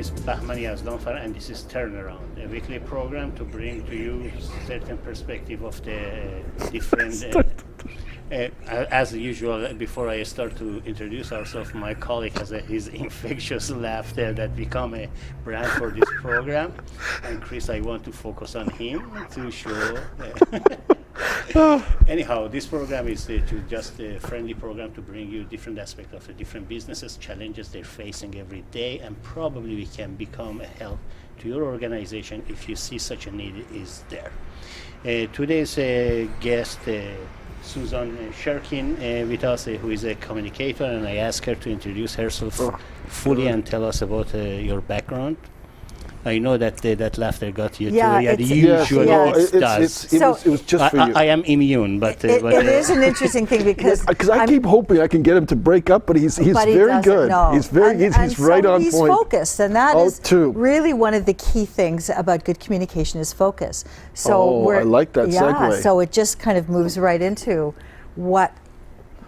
is Bahmani Azlanfar, and this is Turnaround, a weekly program to bring to you certain perspective of the different. As usual, before I start to introduce ourselves, my colleague has his infectious laughter that become a brand for this program. And Chris, I want to focus on him to show. Anyhow, this program is just a friendly program to bring you different aspects of the different businesses, challenges they're facing every day, and probably we can become a help to your organization if you see such a need is there. Today's guest, Suzanne Sherkin, with us, who is a communicator, and I asked her to introduce herself fully and tell us about your background. I know that that laughter got you to the usual. It was just for you. I am immune, but it is an interesting thing because I keep hoping I can get him to break up, but he's very good. No. He's right on point. He's focused, and that is really one of the key things about good communication is focus. So I like that segue. So it just kind of moves right into what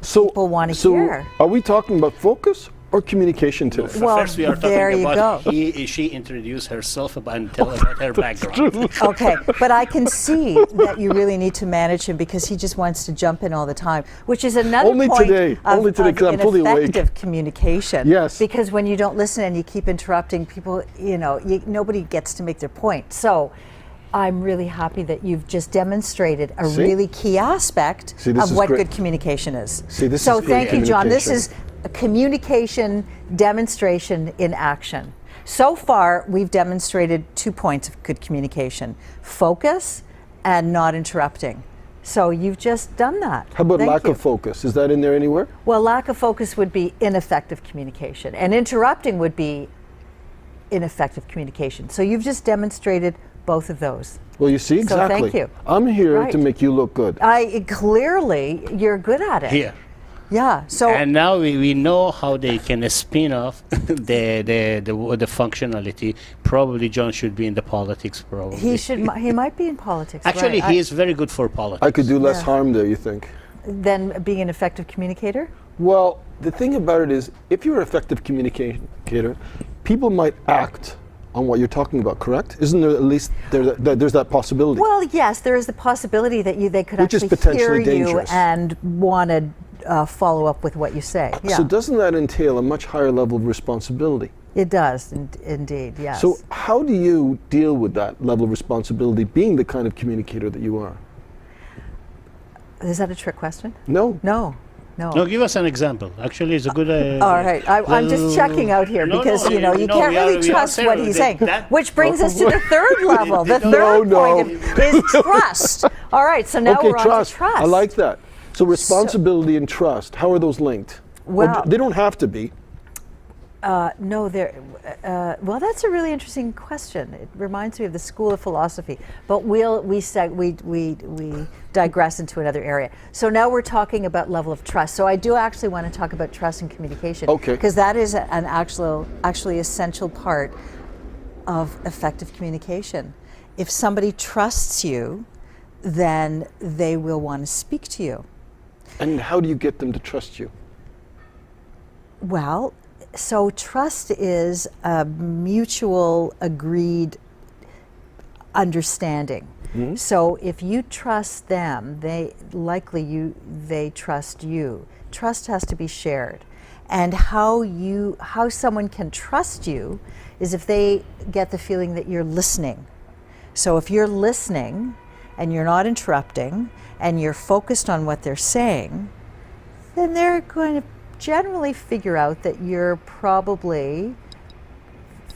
people want to hear. Are we talking about focus or communication today? Well, first we are talking about she introduced herself and tell about her background. Okay, but I can see that you really need to manage him because he just wants to jump in all the time, which is another point Only today, because I'm fully awake. Ineffective communication. Yes. Because when you don't listen and you keep interrupting people, nobody gets to make their point. So I'm really happy that you've just demonstrated a really key aspect of what good communication is. So thank you, John. This is a communication demonstration in action. So far, we've demonstrated 2 points of good communication: focus and not interrupting. So you've just done that. How about lack of focus? Is that in there anywhere? Well, lack of focus would be ineffective communication, and interrupting would be ineffective communication. So you've just demonstrated both of those. Well, you see, exactly. So thank you. I'm here to make you look good. Clearly, you're good at it. Here. Yeah. So and now we know how they can spin off the functionality. Probably John should be in the politics. Probably he might be in politics. Actually, he is very good for politics. I could do less harm there, you think? Than being an effective communicator? Well, the thing about it is, if you're an effective communicator, people might act on what you're talking about, correct? Isn't there at least there's that possibility? Well, yes, there is the possibility that they could Which actually is potentially hear you dangerous. and want to follow up with what you say. Yeah. So doesn't that entail a much higher level of responsibility? It does, indeed, yes. So how do you deal with that level of responsibility, being the kind of communicator that you are? Is that a trick question? No. No. No, give us an example. Actually, it's a good. All right, I'm just checking out here because you can't really trust what he's saying. Which brings us to the third level. The third point is trust. All right, so now we're on to trust. I like that. So responsibility and trust, how are those linked? Well, they don't have to be. No, well, that's a really interesting question. It reminds me of the School of Philosophy, but we digress into another area. So now we're talking about level of trust. So I do actually want to talk about trust and communication, because that is an actually essential part of effective communication. If somebody trusts you, then they will want to speak to you. And how do you get them to trust you? Well, so trust is a mutual agreed understanding. Mm-hmm. So if you trust them, they trust you. Trust has to be shared. And how someone can trust you is if they get the feeling that you're listening. So if you're listening and you're not interrupting and you're focused on what they're saying, then they're going to generally figure out that you're probably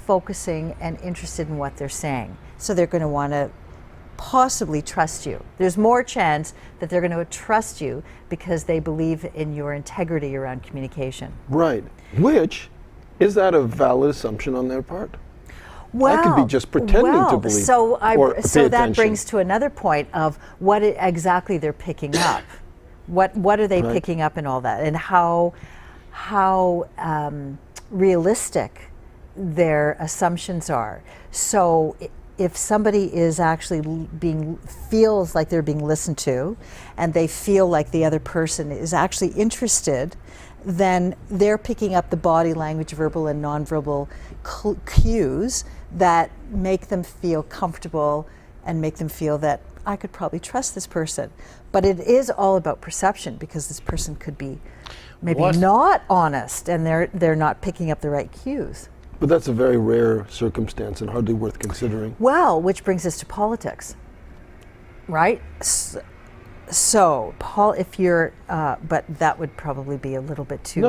focusing and interested in what they're saying. So they're going to want to possibly trust you. There's more chance that they're going to trust you because they believe in your integrity around communication. Right. Which, is that a valid assumption on their part? Well, I could be just pretending to believe. So that attention. brings to another point of what exactly they're picking up. What are they picking up in all that, and how realistic their assumptions are. So if somebody is actually feels like they're being listened to, and they feel like the other person is actually interested, then they're picking up the body language, verbal and nonverbal cues that make them feel comfortable and make them feel that I could probably trust this person. But it is all about perception, because this person could be maybe not honest, and they're not picking up the right cues. But that's a very rare circumstance and hardly worth considering. Well, which brings us to politics, right? So, Paul, if you're, but that would probably be a little bit too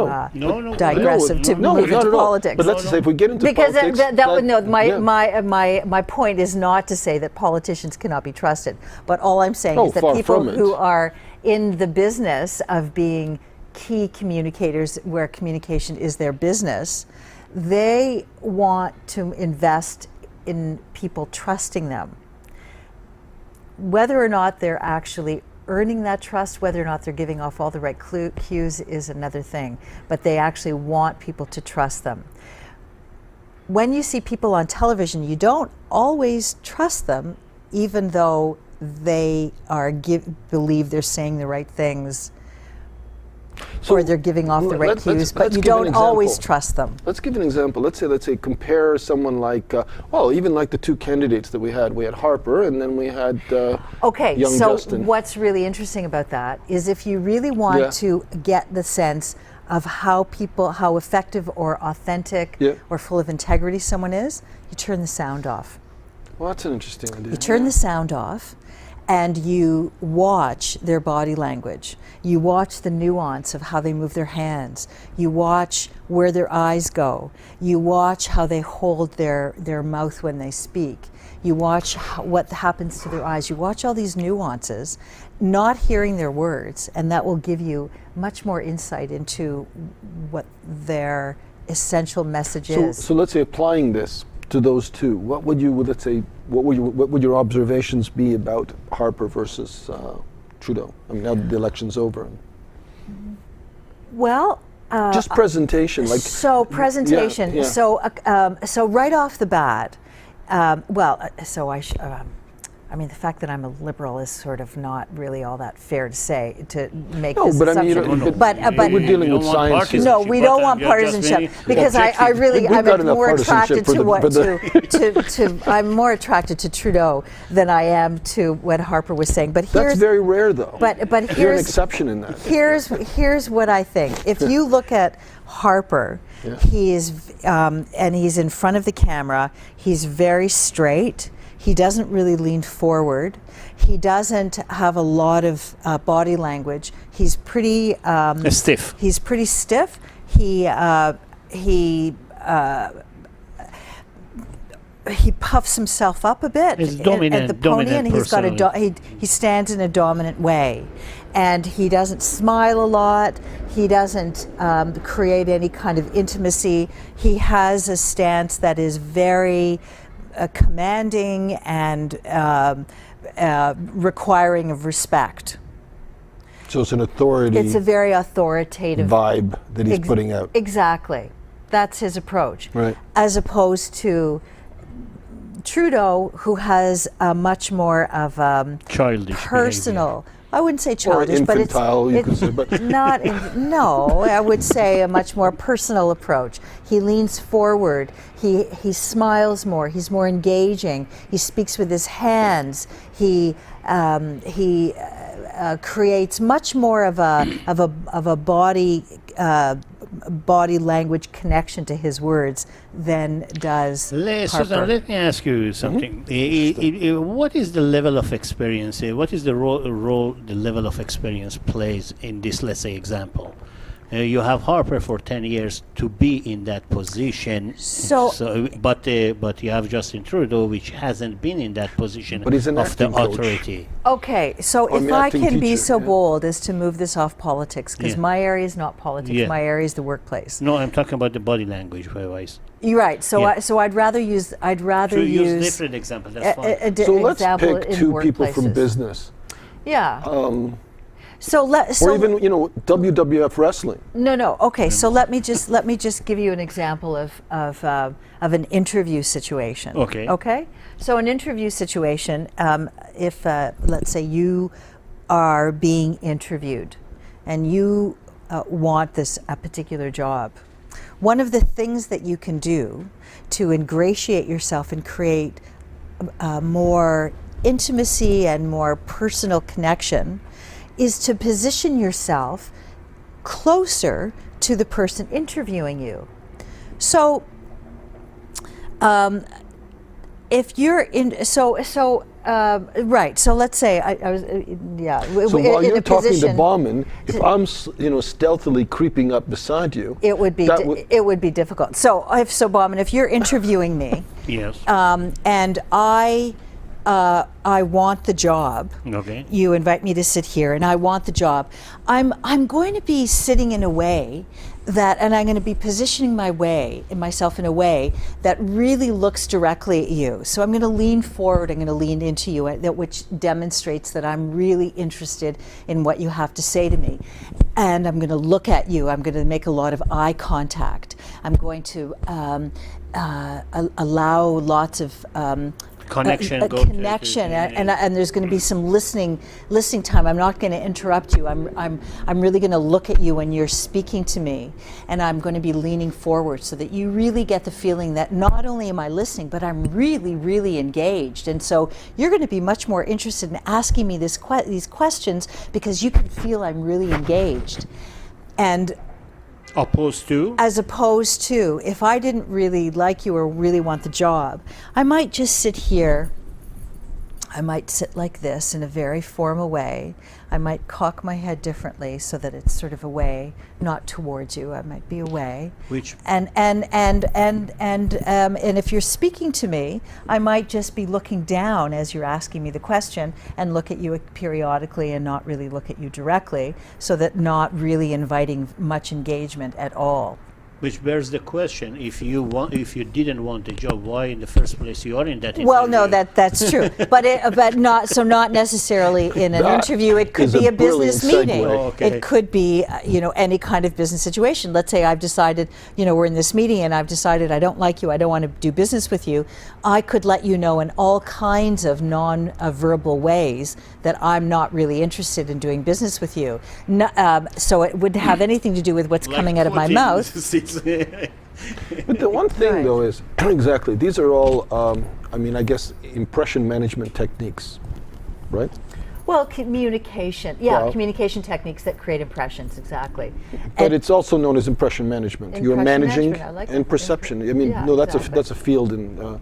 digressive to move into politics. But let's say if we get into because politics, that would my point is not to say that politicians cannot be trusted, but all I'm saying is that people who are in the business of being key communicators, where communication is their business, they want to invest in people trusting them. Whether or not they're actually earning that trust, whether or not they're giving off all the right cues is another thing, but they actually want people to trust them. When you see people on television, you don't always trust them, even though they believe they're saying the right things, or they're giving off the right cues, but you don't always trust them. Let's give an example. Let's say compare someone like, even like the two candidates that we had. We had Harper, and then we had young Justin. What's really interesting about that is if you really want to get the sense of how effective or authentic or full of integrity someone is, you turn the sound off. Well, that's an interesting idea. You turn the sound off, and you watch their body language. You watch the nuance of how they move their hands. You watch where their eyes go. You watch how they hold their mouth when they speak. You watch what happens to their eyes. You watch all these nuances, not hearing their words, and that will give you much more insight into what their essential message is. So let's say applying this to those two, what would your observations be about Harper versus Trudeau? I mean, now that the election's over. Well, just presentation, like presentation. Yeah. So right off the bat, I mean, the fact that I'm a liberal is sort of not really all that fair to say, to make this assumption. But we're dealing with science here. No, we don't want partisanship, because I'm more attracted I'm more attracted to Trudeau than I am to what Harper was saying. But that's very rare, though. But you're an exception in that. Here's what I think. If you look at Harper, he is and he's in front of the camera. He's very straight. He doesn't really lean forward. He doesn't have a lot of body language. He's pretty stiff. He's pretty stiff. He puffs himself up a bit at the pony, and he's got he stands in a dominant way, and he doesn't smile a lot. He doesn't create any kind of intimacy. He has a stance that is very commanding and requiring of respect. So it's an authority. It's a very authoritative vibe that he's putting out. Exactly. That's his approach. Right. As opposed to Trudeau, who has a much more of childish personal behavior. I wouldn't say childish, or infantile, but I would say a much more personal approach. He leans forward. He smiles more. He's more engaging. He speaks with his hands. He creates much more of a body language connection to his words than does Suzanne, let me ask you something. What is the level of experience? What is the role the level of experience plays in this, let's say, example? You have Harper for 10 years to be in that position. But you have Justin Trudeau, which hasn't been in that position but he's an of the coach. Authority. Okay, so if I can be so bold as to move this off politics, because my area is not politics, my area is the workplace. No, I'm talking about the body language, otherwise. You're right. So I'd rather use different examples. That's fine. So let's pick two people from business. Yeah. So or even WWF wrestling. No. Okay, so let me just give you an example of an interview situation. Okay. Okay. So an interview situation, if let's say you are being interviewed, and you want a particular job, one of the things that you can do to ingratiate yourself and create more intimacy and more personal connection is to position yourself closer to the person interviewing you. So, if you're in, right. So let's say I was, So while you're talking to position, Bauman, if I'm stealthily creeping up beside you, it would be it would be difficult. So Bauman, if you're interviewing me, Yes. and I want the job. Okay. You invite me to sit here, and I want the job. I'm going to be sitting in a way that, and I'm going to be positioning myself in a way that really looks directly at you. So I'm going to lean forward. I'm going to lean into you, which demonstrates that I'm really interested in what you have to say to me. And I'm going to look at you. I'm going to make a lot of eye contact. I'm going to allow lots of Connection. And there's going to be some listening time. I'm not going to interrupt you. I'm really going to look at you when you're speaking to me, and I'm going to be leaning forward so that you really get the feeling that not only am I listening, but I'm really, really engaged. And so you're going to be much more interested in asking me these questions because you can feel I'm really engaged. And as opposed to, if I didn't really like you or really want the job, I might just sit here. I might sit like this in a very formal way. I might cock my head differently so that it's sort of away, not towards you. I might be away. And if you're speaking to me, I might just be looking down as you're asking me the question and look at you periodically and not really look at you directly, so that not really inviting much engagement at all. Which bears the question: if you didn't want the job, why in the first place you are in that interview? Well, no, that's true, but not necessarily in an interview. It could be a business meeting. It could be any kind of business situation. Let's say I've decided we're in this meeting and I've decided I don't like you. I don't want to do business with you. I could let you know in all kinds of non-verbal ways that I'm not really interested in doing business with you. So it wouldn't have anything to do with what's coming out of my mouth. But the one thing, though, is exactly, these are all, I guess, impression management techniques, right? Well, communication communication techniques that create impressions, exactly. But it's also known as impression management. You're managing and perception. That's a field in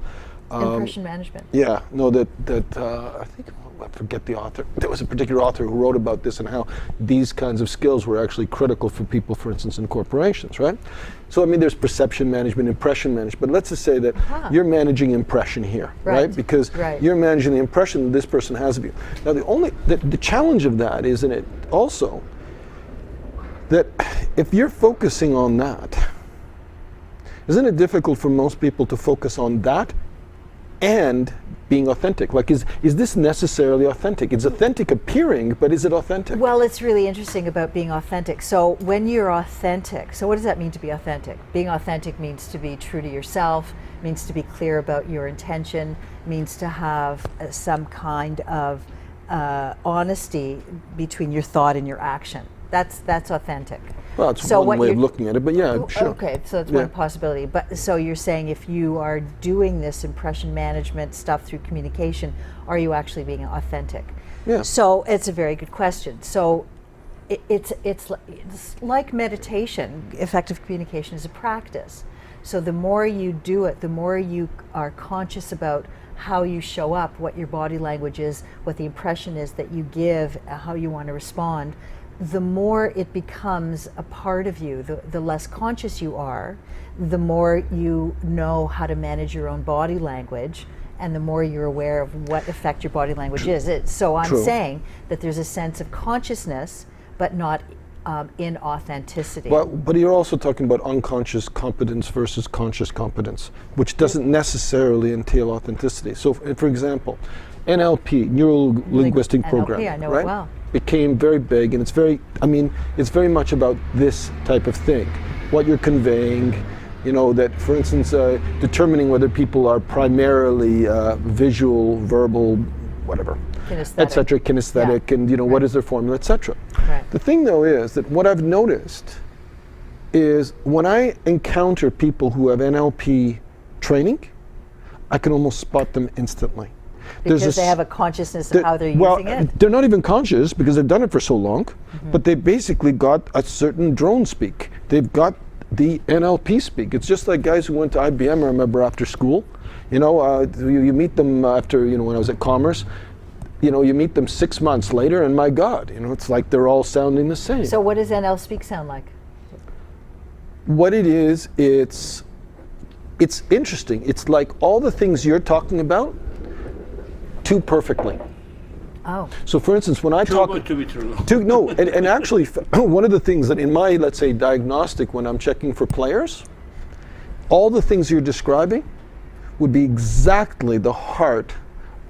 impression management. Yeah, no, that I think, I forget the author. There was a particular author who wrote about this and how these kinds of skills were actually critical for people, for instance, in corporations, right? So, there's perception management, impression management, but let's just say that you're managing impression here, right? Because you're managing the impression that this person has of you. Now, the challenge of that is in it also that if you're focusing on that, isn't it difficult for most people to focus on that and being authentic? Like, is this necessarily authentic? It's authentic appearing, but is it authentic? Well, it's really interesting about being authentic. So when you're authentic, so what does that mean to be authentic? Being authentic means to be true to yourself, means to be clear about your intention, means to have some kind of honesty between your thought and your action. That's authentic. Well, it's one way of looking at it, but yeah, sure. Okay, so that's one possibility. But so you're saying if you are doing this impression management stuff through communication, are you actually being authentic? Yeah. So it's a very good question. So it's like meditation. Effective communication is a practice. So the more you do it, the more you are conscious about how you show up, what your body language is, what the impression is that you give, how you want to respond, the more it becomes a part of you. The less conscious you are, the more you know how to manage your own body language, and the more you're aware of what effect your body language is. So I'm saying that there's a sense of consciousness, but not in authenticity. But you're also talking about unconscious competence versus conscious competence, which doesn't necessarily entail authenticity. So, for example, NLP, neuro linguistic programming, NLP, I know right? it well. became very big, and it's very much about this type of thing, what you're conveying. That, for instance, determining whether people are primarily visual, verbal, whatever, etc., kinesthetic, and what is their formula, etc. Right. The thing, though, is that what I've noticed is when I encounter people who have NLP training, I can almost spot them instantly. Because they have a consciousness of how they're using it? They're not even conscious because they've done it for so long, but they've basically got a certain drone speak. They've got the NLP speak. It's just like guys who went to IBM, I remember, after school. You meet them after, when I was at Commerce, you meet them 6 months later, and my God, it's like they're all sounding the same. So what does NL speak sound like? What it is, it's interesting. It's like all the things you're talking about, too perfectly. Oh. So, for instance, when I talk... Too good to be true. No, and actually, one of the things that in my, let's say, diagnostic, when I'm checking for players, all the things you're describing would be exactly the heart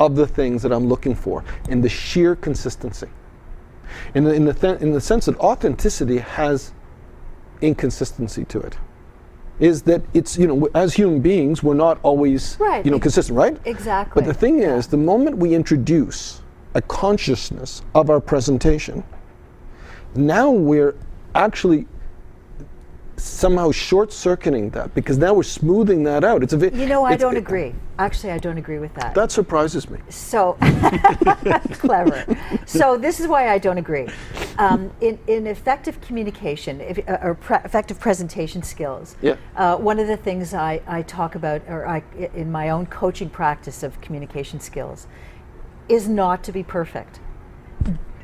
of the things that I'm looking for, in the sheer consistency. In the sense that authenticity has inconsistency to it. Is that it's, as human beings, we're not always, consistent, right? Exactly. But the thing is, the moment we introduce a consciousness of our presentation, now we're actually somehow short-circuiting that, because now we're smoothing that out. I don't agree. Actually, I don't agree with that. That surprises me. So clever. So this is why I don't agree. In effective communication, effective presentation skills, one of the things I talk about, in my own coaching practice of communication skills, is not to be perfect.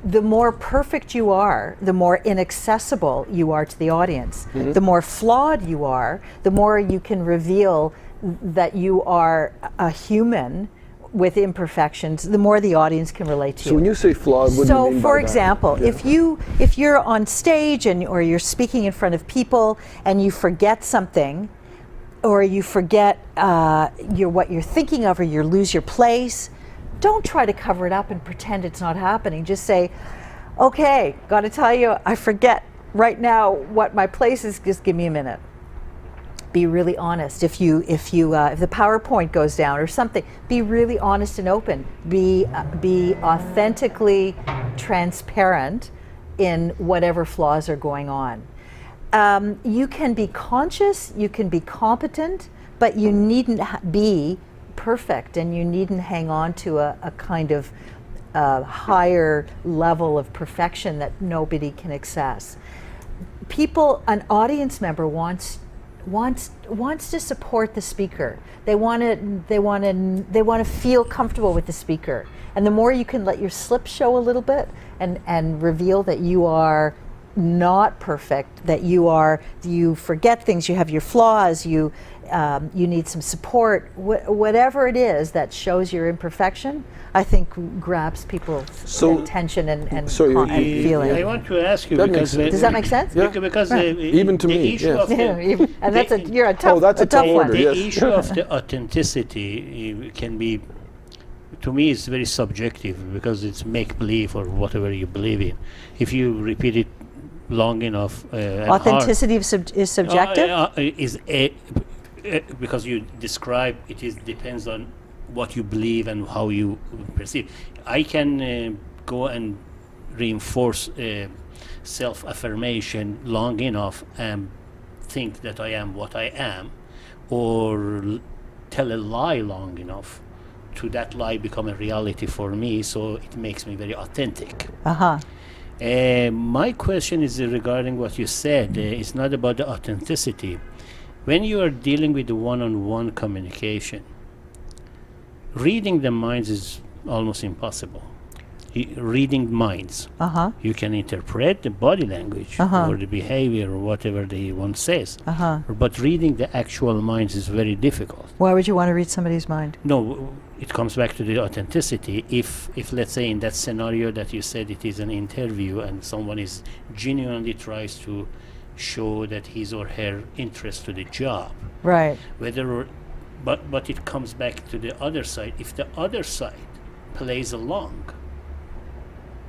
The more perfect you are, the more inaccessible you are to the audience. Mm-hmm. The more flawed you are, the more you can reveal that you are a human with imperfections, the more the audience can relate to you. So when you say flawed, what do you mean by that? So, for example, if you're on stage or you're speaking in front of people and you forget something, or you forget what you're thinking of, or you lose your place, don't try to cover it up and pretend it's not happening. Just say, okay, got to tell you, I forget right now what my place is. Just give me a minute. Be really honest. If the PowerPoint goes down or something, be really honest and open. Be authentically transparent in whatever flaws are going on. You can be conscious, you can be competent, but you needn't be perfect, and you needn't hang on to a kind of higher level of perfection that nobody can access. An audience member wants to support the speaker. They want to feel comfortable with the speaker. And the more you can let your slip show a little bit and reveal that you are not perfect, that you forget things, you have your flaws, you need some support, whatever it is that shows your imperfection, I think grabs people's attention and feeling. I want to ask you, does that make sense? Yeah. Because even to me, yes. And you're a tough one. The issue of the authenticity can be, to me, it's very subjective, because it's make-believe or whatever you believe in. If you repeat it long enough, authenticity is subjective. Because you describe it depends on what you believe and how you perceive. I can go and reinforce self-affirmation long enough and think that I am what I am, or tell a lie long enough to that lie become a reality for me, so it makes me very authentic. My question is regarding what you said. It's not about the authenticity. When you are dealing with the one-on-one communication, reading the minds is almost impossible. Reading minds. You can interpret the body language or the behavior or whatever the one says. But reading the actual minds is very difficult. Why would you want to read somebody's mind? No, it comes back to the authenticity. If let's say in that scenario that you said it is an interview and someone is genuinely tries to show that his or her interest to the job, right? But it comes back to the other side. If the other side plays along,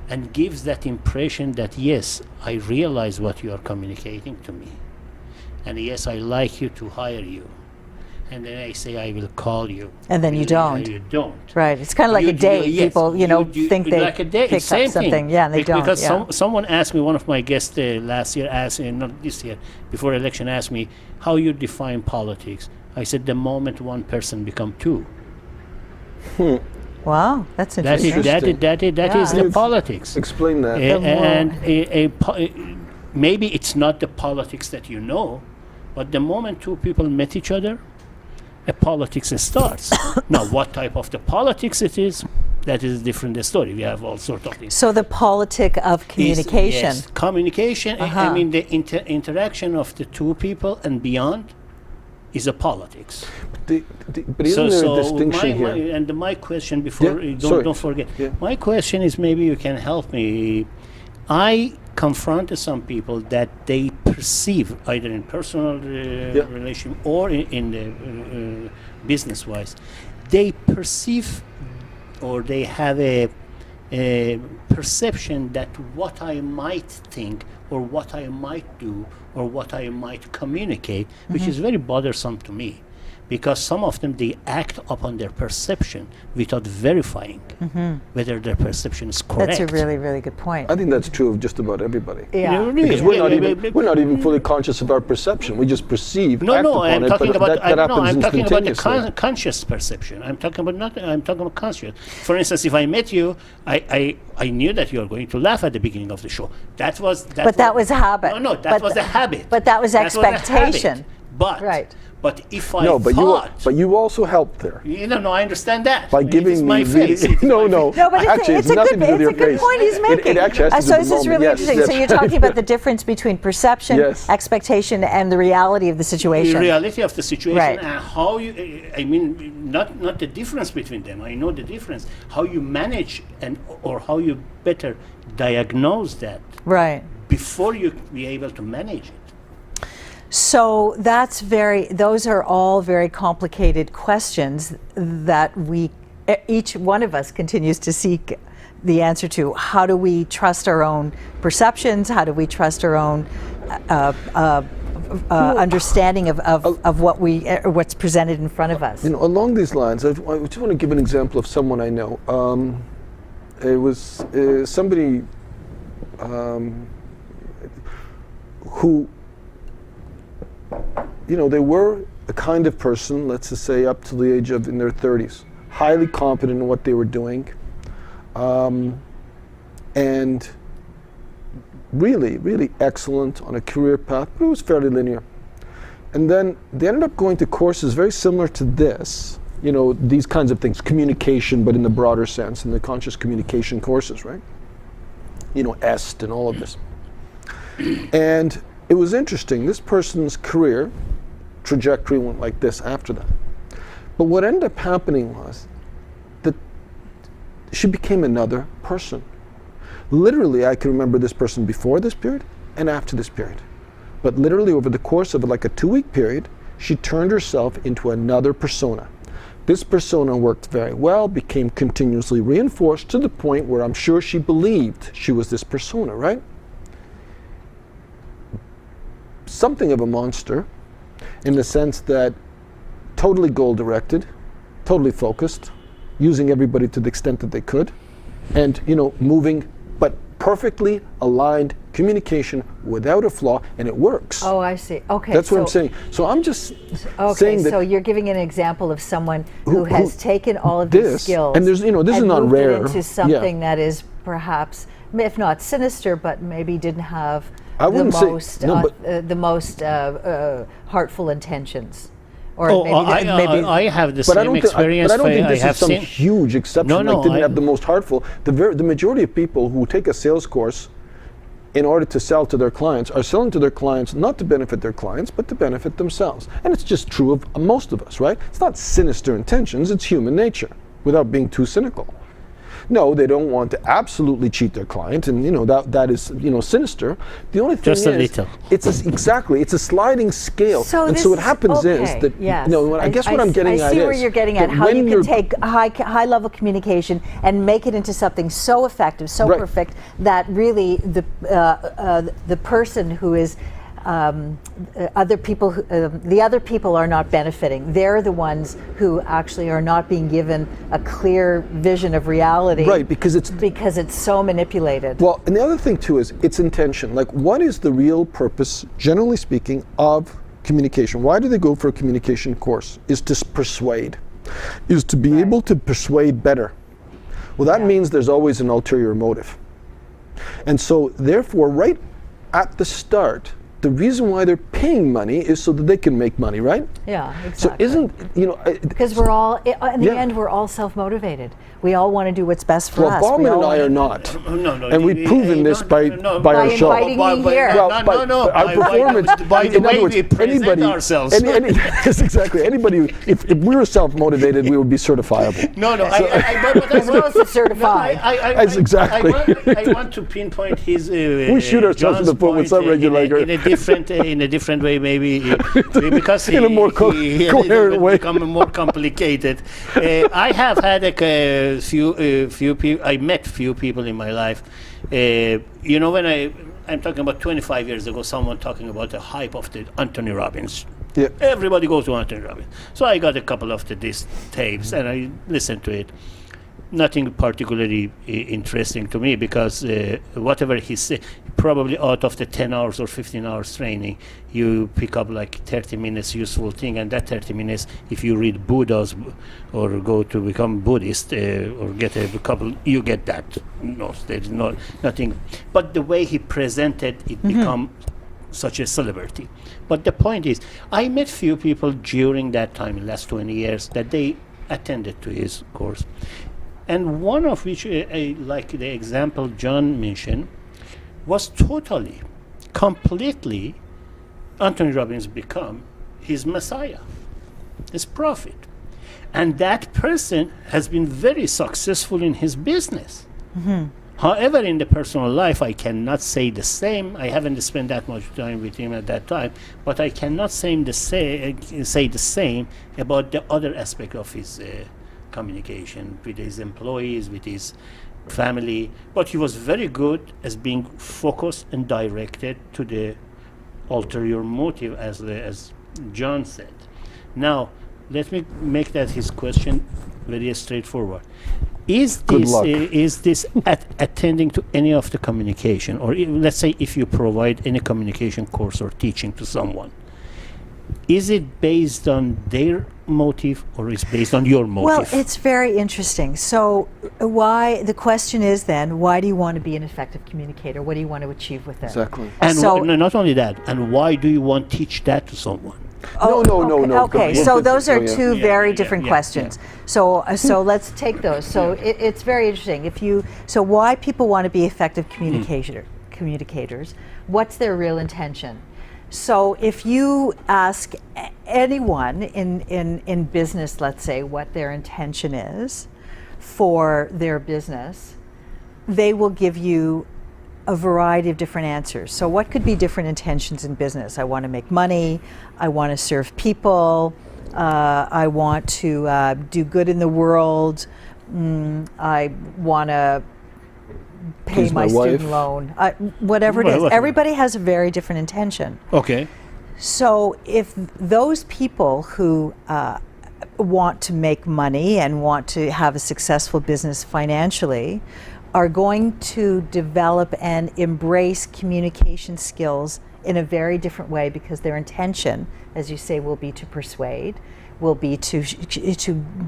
and gives that impression that yes, I realize what you are communicating to me, and yes, I like you to hire you, and then I say I will call you, And then you don't. You don't. Right. It's kind of like You a date. yes, People, think they like a date, picked same up something. thing. Yeah, and they don't. Because Yeah. someone asked me, one of my guests last year asked, not this year, before election, asked me how you define politics. I said the moment one person become two. Wow, that's That interesting. is Yeah. the politics. Explain that. And maybe it's not the politics that you know, but the moment two people met each other, a politics starts. Now, what type of the politics it is, that is a different story. We have all sorts of things. So the politic of communication. Yes, communication. I mean, the interaction of the two people and beyond is a politics. But isn't there a distinction here? And my question before, Yeah, sorry. don't forget, Yeah. my question is, maybe you can help me. I confronted some people that they perceive, either in personal relation or in the business-wise, they perceive or they have a perception that what I might think or what I might do or what I might communicate, which is very bothersome to me, because some of them, they act upon their perception without verifying whether their perception is correct. That's a really, really good point. I think that's true of just about everybody. Yeah. Because we're not even fully conscious of our perception. We just perceive, act No, upon I'm it, talking but about. that happens I'm talking about the instantaneously. conscious perception. I'm talking about not. I'm talking about conscious. For instance, if I met you, I knew that you were going to laugh at the beginning of the show. That was. That was a habit. No, that was a habit. But that was That was a habit. expectation. But Right. But if I No, but thought, you also helped there. no, I understand that. By It is giving my me face. It is no, my no. face. No, but Actually, it's a nothing to do with your good face. point he's making. It actually has to So do this with is the really moment. interesting. Yes, So yes. you're talking about the difference between perception, Yes. expectation, and the reality of the situation. The reality of the situation Right. and how you, I mean, not the difference between them. I know the difference. How you manage or how you better diagnose that Right. before you be able to manage it. So those are all very complicated questions that each one of us continues to seek the answer to. How do we trust our own perceptions? How do we trust our own understanding of what's presented in front of us? Along these lines, I just want to give an example of someone I know. It was somebody who, they were a kind of person, let's just say up to the age of in their 30s, highly competent in what they were doing, and really, really excellent on a career path, but it was fairly linear. And then they ended up going to courses very similar to this, these kinds of things, communication, but in the broader sense, in the conscious communication courses, right? EST and all of this. And it was interesting, this person's career trajectory went like this after that. But what ended up happening was that she became another person. Literally, I can remember this person before this period and after this period. But literally over the course of like a 2-week period, she turned herself into another persona. This persona worked very well, became continuously reinforced to the point where I'm sure she believed she was this persona, right? Something of a monster in the sense that totally goal-directed, totally focused, using everybody to the extent that they could, and moving, but perfectly aligned communication without a flaw, and it works. Oh, I see. Okay. That's what I'm saying. So I'm just Okay, saying that so you're giving an example of someone who has taken all of this, these skills and there's, this is not moved it rare. into something that is perhaps, if not sinister, but maybe didn't have the most heartful intentions. Or maybe I have the But I same don't, experience. but I don't think this have is some seen. huge exception. No, didn't have the most heartful. The majority of people who take a sales course in order to sell to their clients are selling to their clients not to benefit their clients, but to benefit themselves. And it's just true of most of us, right? It's not sinister intentions, it's human nature, without being too cynical. No, they don't want to absolutely cheat their client, and that is sinister. The only thing Just a is, little. It's a sliding scale, So and this so what is- happens is okay, that yes. I guess what I'm getting I at see is where you're getting at, that how when you can you're- take high level communication and make it into something so effective, so Right. perfect that really the person who is the other people are not benefiting. They're the ones who actually are not being given a clear vision of reality. Right, because it's so manipulated. Well, and the other thing too is its intention. Like, what is the real purpose, generally speaking, of communication? Why do they go for a communication course? Is to persuade, is to be able to persuade better. Well, that means there's always an ulterior motive. And so, therefore, right at the start, the reason why they're paying money is so that they can make money, right? Yeah, So exactly. Because we're all, in the Yeah. end, we're all self-motivated. We all want to do what's best for us. Bauman We all and I wanna- are not. No. And we've proven this by our By show. inviting me here. Well, No, but no. our performance, By the in other way words, we present anybody, ourselves. yes, exactly. Anybody, if we were self-motivated, we would be certifiable. No. As well as the certified. That's exactly. I want to pinpoint his. We shoot ourselves in John's the foot with point, some regulator. in a different way, maybe because In a more coherent way. become more complicated. I have had a few people. I met few people in my life. When I'm talking about 25 years ago, someone talking about the hype of the Anthony Robbins. Yeah. Everybody goes to Anthony Robbins. So I got a couple of these tapes and I listened to it. Nothing particularly interesting to me because whatever he said, probably out of the 10 hours or 15 hours training, you pick up like 30 minutes useful thing, and that 30 minutes, if you read Buddhas or go to become Buddhist or get a couple, you get that. No, there's nothing. But the way he presented it become such a celebrity. But the point is, I met few people during that time, in the last 20 years, that they attended to his course. And one of which, like the example John mentioned, was totally, completely, Anthony Robbins become his messiah, his prophet. And that person has been very successful in his business. However, in the personal life, I cannot say the same. I haven't spent that much time with him at that time, but I cannot say the same about the other aspect of his communication with his employees, with his family. But he was very good as being focused and directed to the ulterior motive, as John said. Now, let me make that his question very straightforward. Is this attending to any of the communication, or let's say if you provide any communication course or teaching to someone, is it based on their motive or is based on your motive? Well, it's very interesting. So the question is then, why do you want to be an effective communicator? What do you want to achieve with it? Exactly. And so, not only that, and why do you want to teach that to someone? No. Okay, so those are two very different yeah. questions. So let's take those. So it's very interesting. So why people want to be effective communicators? What's their real intention? So if you ask anyone in business, let's say, what their intention is for their business, they will give you a variety of different answers. So what could be different intentions in business? I want to make money, I want to serve people, I want to do good in the world, I want to pay Please my my wife. student loan, whatever it is. Everybody has a very different intention. Okay. So if those people who want to make money and want to have a successful business financially are going to develop and embrace communication skills in a very different way, because their intention, as you say, will be to persuade, will be to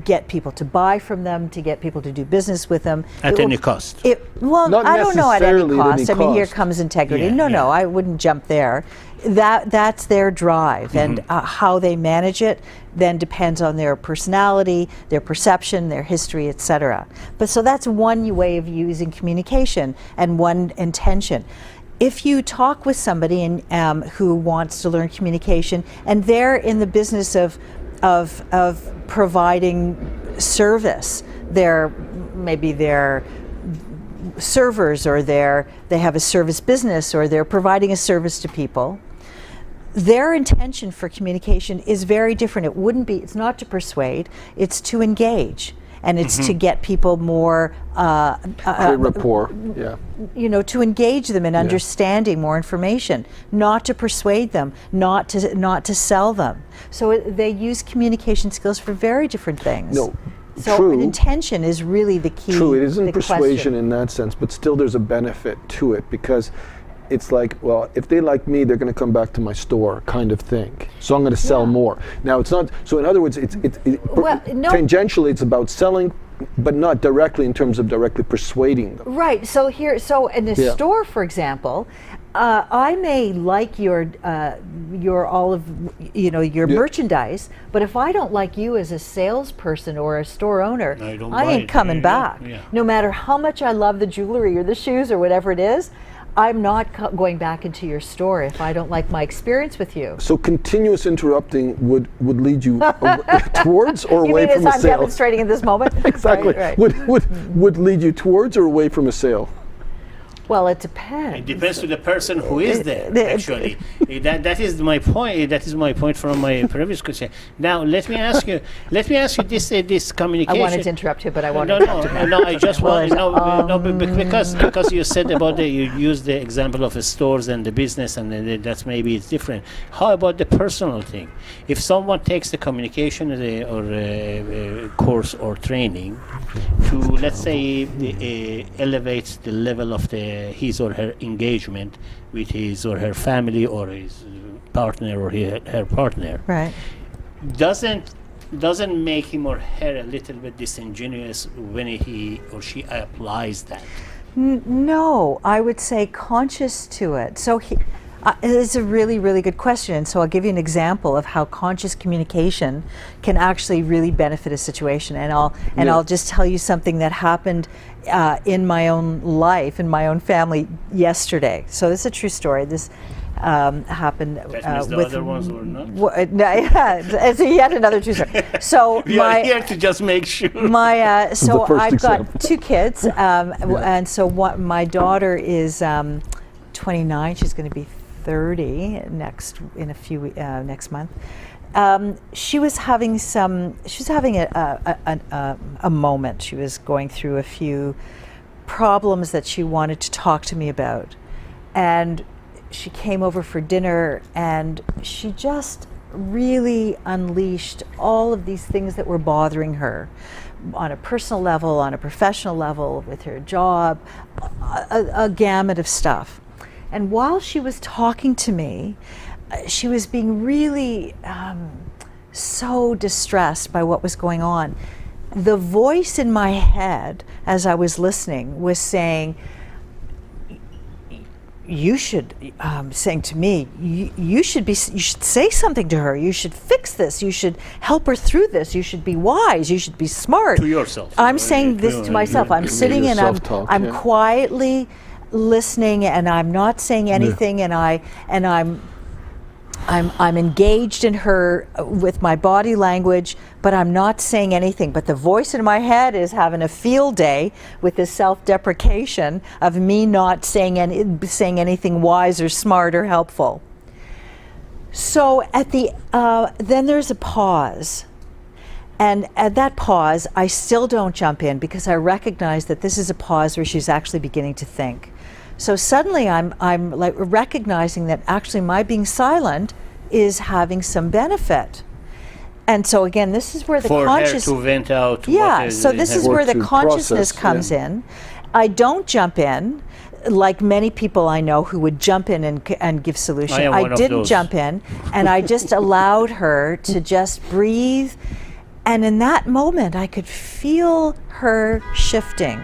get people to buy from them, to get people to do business with them. At any cost. Well, I don't know at any necessarily at any cost. I mean, here cost. comes integrity. Yeah, No, yeah. I wouldn't jump there. That's their drive, and how they manage it then depends on their personality, their perception, their history, etc. But so that's one way of using communication and one intention. If you talk with somebody who wants to learn communication, and they're in the business of providing service, they're maybe they're servers, or they have a service business, or they're providing a service to people. Their intention for communication is very different. It's not to persuade, it's to engage. And it's to get people more rapport, yeah. To engage them in understanding more information, not to persuade them, not to sell them. So they use communication skills for very different things. No, so true. Intention is really the key. True, it isn't persuasion question. in that sense, but still there's a benefit to it, because it's like, well, if they like me, they're going to come back to my store, kind of thing. So I'm going to sell more. Now, it's not. So in other words, tangentially, it's about selling, but not directly in terms of directly persuading them. Right. So in a store, for example, I may like your merchandise, but if I don't like you as a salesperson or a store owner, I ain't coming back. Yeah. No matter how much I love the jewelry or the shoes or whatever it is, I'm not going back into your store if I don't like my experience with you. So continuous interrupting would lead you towards or away from a I'm sale? Demonstrating in this moment? Exactly. Right. Would lead you towards or away from a sale? Well, it depends. It depends to the person who is there, actually. That is my point. That is my point from my previous question. Now, let me ask you this communication. I wanted to interrupt you, but I won't. No, I just want because you said about you used the example of the stores and the business, and that's maybe it's different. How about the personal thing? If someone takes the communication or course or training to, let's say, elevate the level of his or her engagement with his or her family or his partner or her partner, right? Doesn't make him or her a little bit disingenuous when he or she applies that? No, I would say conscious to it. So it's a really, really good question. And so I'll give you an example of how conscious communication can actually really benefit a situation. And I'll just tell you something that happened in my own life, in my own family yesterday. So this is a true story. This happened That means the with other ones were not? It's yet another true story. So We are here to just make sure. So I've example. got two kids, and so my daughter is 29. She's going to be 30 next month. She was having a moment. She was going through a few problems that she wanted to talk to me about, and she came over for dinner, and she just really unleashed all of these things that were bothering her on a personal level, on a professional level, with her job, a gamut of stuff. And while she was talking to me, she was being really so distressed by what was going on. The voice in my head, as I was listening, was saying, saying to me, you should say something to her. You should fix this. You should help her through this. You should be wise. You should be smart. To yourself. I'm saying this to myself. I'm sitting and I'm quietly listening, and I'm not saying anything, and I'm engaged in her with my body language, but I'm not saying anything. But the voice in my head is having a field day with this self-deprecation of me not saying anything wise or smart or helpful. So then there's a pause. And at that pause, I still don't jump in, because I recognize that this is a pause where she's actually beginning to think. So suddenly I'm like recognizing that actually my being silent is having some benefit. And so again, this is where the conscious her to vent out. So this is where the consciousness comes in. I don't jump in like many people I know who would jump in and give solution. I didn't jump in, and I just allowed her to just breathe. And in that moment, I could feel her shifting,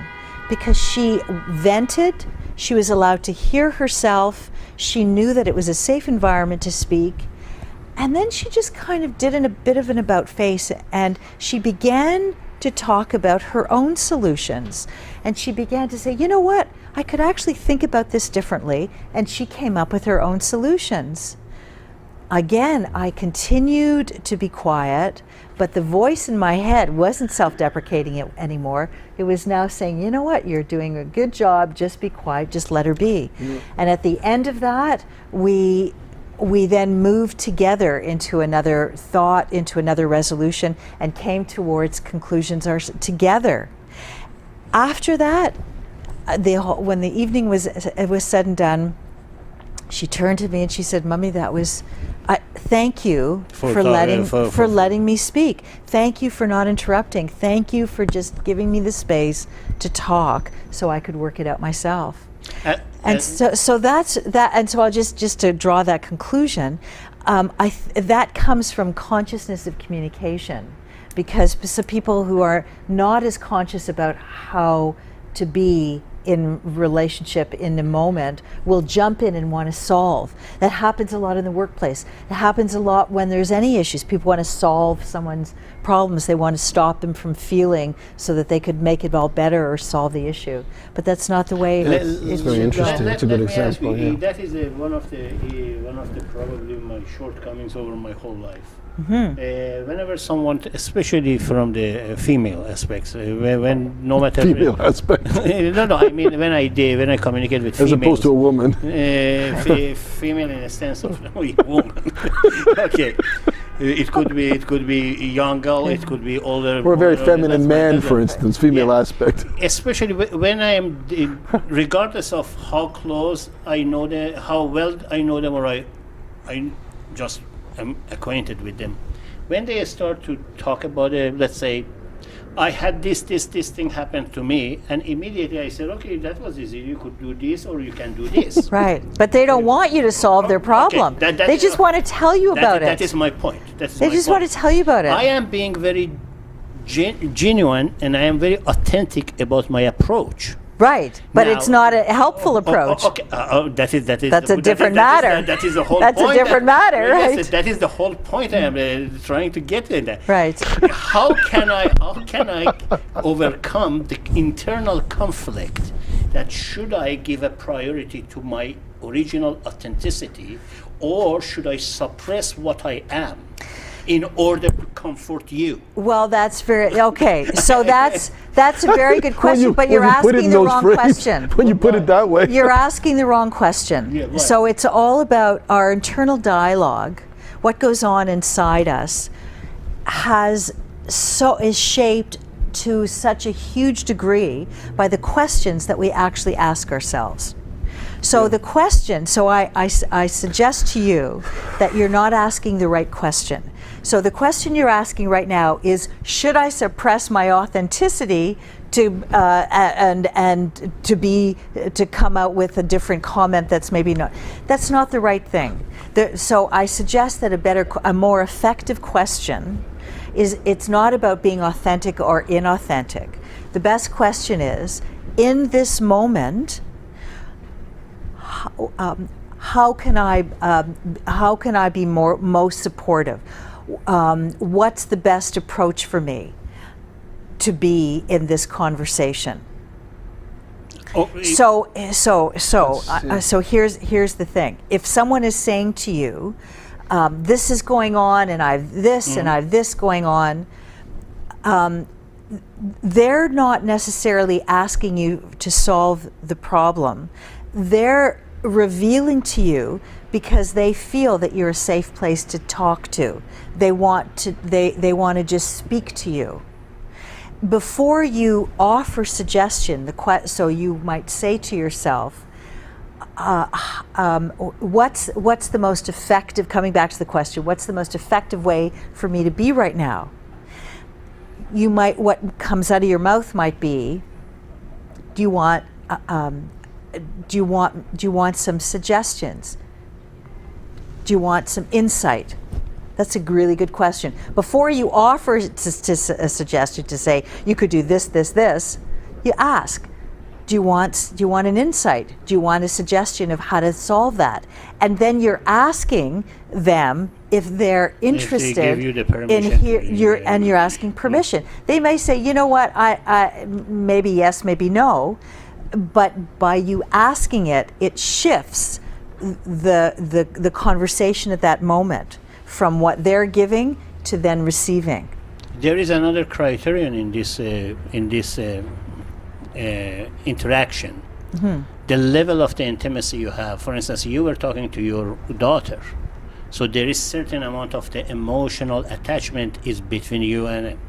because she vented. She was allowed to hear herself. She knew that it was a safe environment to speak. And then she just kind of did a bit of an about face, and she began to talk about her own solutions. And she began to say, you know what, I could actually think about this differently. And she came up with her own solutions. Again, I continued to be quiet, But the voice in my head wasn't self-deprecating it anymore. It was now saying, you know what, you're doing a good job, just be quiet, just let her be. And at the end of that, we then moved together into another thought, into another resolution, and came towards conclusions together. After that, when the evening was said and done, she turned to me and she said, "Mummy, that was, thank you for letting me speak. Thank you for not interrupting. Thank you for just giving me the space to talk so I could work it out myself." And so that's that. And so I'll just to draw that conclusion, that comes from consciousness of communication, because some people who are not as conscious about how to be in relationship in the moment will jump in and want to solve. That happens a lot in the workplace. It happens a lot when there's any issues. People want to solve someone's problems. They want to stop them from feeling so that they could make it all better or solve the issue. But that's not the way It's very interesting. It's a good Let me ask example. you, Yeah. that is one of the probably my shortcomings over my whole life. Whenever someone, especially from the female aspects, when no matter Female aspect, no, I mean when I communicate with as females, opposed to a woman. Female in a sense of woman. Okay, it could be a young girl, it could be older. Or a very older, feminine man, for instance, female aspect. Especially when I am, regardless of how close I know them, how well I know them, or I just am acquainted with them. When they start to talk about it, let's say, I had this thing happened to me, and immediately I said, okay, that was easy. You could do this, or you can do this. right. But they don't want you to solve their problem. that- they just want to tell you about it. That is my point. They just want to tell you about it. I am being very genuine, and I am very authentic about my approach. Right, but Now- it's not a helpful approach. Okay, that is That's a different matter. That is the whole That's a point. different matter, Yes, right? that is the whole point I am trying to get in that. Right. How can I overcome the internal conflict that should I give a priority to my original authenticity, or should I suppress what I am in order to comfort you? Well, that's very okay. So that's a very good question, but you're when you put it asking in the those wrong phrases- question. When you put it that way. You're asking the wrong question. Yeah, right. So it's all about our internal dialogue. What goes on inside us is shaped to such a huge degree by the questions that we actually ask ourselves. So the question, I suggest to you that you're not asking the right question. So the question you're asking right now is, should I suppress my authenticity to to come out with a different comment that's maybe not? That's not the right thing. So I suggest that a more effective question is, it's not about being authentic or inauthentic. The best question is, in this moment, how can I be most supportive? What's the best approach for me to be in this conversation? So here's the thing. If someone is saying to you, this is going on, and I've this, and I've this going on, they're not necessarily asking you to solve the problem. They're revealing to you because they feel that you're a safe place to talk to. They want to just speak to you. Before you offer suggestion, so you might say to yourself, what's the most effective, coming back to the question, what's the most effective way for me to be right now? What comes out of your mouth might be, do you want some suggestions? Do you want some insight? That's a really good question. Before you offer a suggestion to say, you could do this, this, this, you ask, do you want an insight? Do you want a suggestion of how to solve that? And then you're asking them if they're interested If they give you the in permission and you're asking permission. They may say, you know what, I maybe yes, maybe no, but by you asking it, it shifts the conversation at that moment from what they're giving to then receiving. There is another criterion in this interaction. The level of the intimacy you have. For instance, you were talking to your daughter, so there is certain amount of the emotional attachment is between you and him.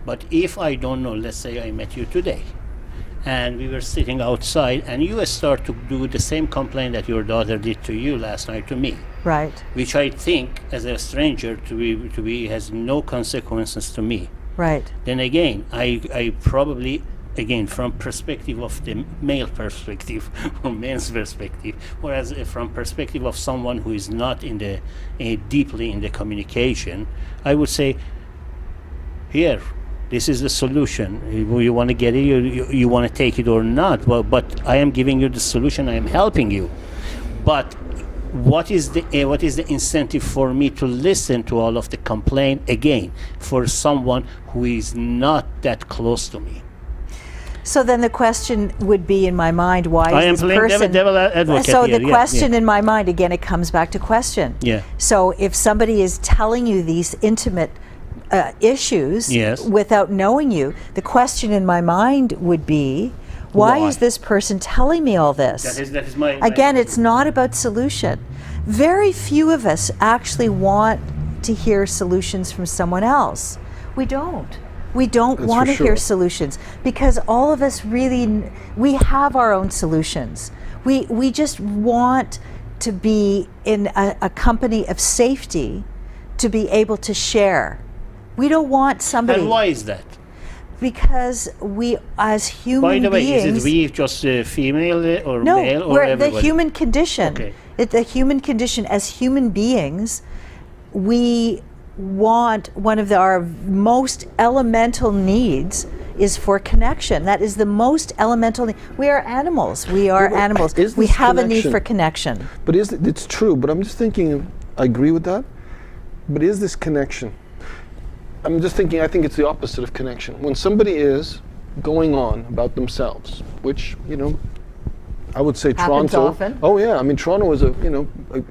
But if I don't know, let's say I met you today, and we were sitting outside, and you start to do the same complaint that your daughter did to you last night to me, Right. which I think, as a stranger, to be has no consequences to me. Right. Then again, I probably, again, from perspective of the male perspective or men's perspective, whereas from perspective of someone who is not in the deeply in the communication, I would say, here, this is the solution. You want to get it, you want to take it or not. But I am giving you the solution. I am helping you. But what is the incentive for me to listen to all of the complaint again for someone who is not that close to me? So then the question would be in my mind, why I am is this playing person... devil advocate So here. the Yeah, question yeah. in my mind, again, it comes back to question. Yeah. So if somebody is telling you these intimate issues Yes. without knowing you, the question in my mind would be, why Why? is this person telling me all this? That is my Again, it's not about solution. Very few of us actually want to hear solutions from someone else. We don't. We don't That's want to for hear sure. solutions because all of us really, we have our own solutions. We just want to be in a company of safety to be able to share. We don't want somebody, And why is that? because we as human By the way, beings, is it we just female or no, male or we're everybody? the human condition. Okay. The human condition as human beings, we want one of our most elemental needs is for connection. That is the most elemental need. We are animals. We are but animals. is We this have a need connection- for connection. But it's true, but I'm just thinking, I agree with that, but is this connection? I'm just thinking, I think it's the opposite of connection. When somebody is going on about themselves, which, I would say Happens Toronto. often. Oh yeah, I mean Toronto is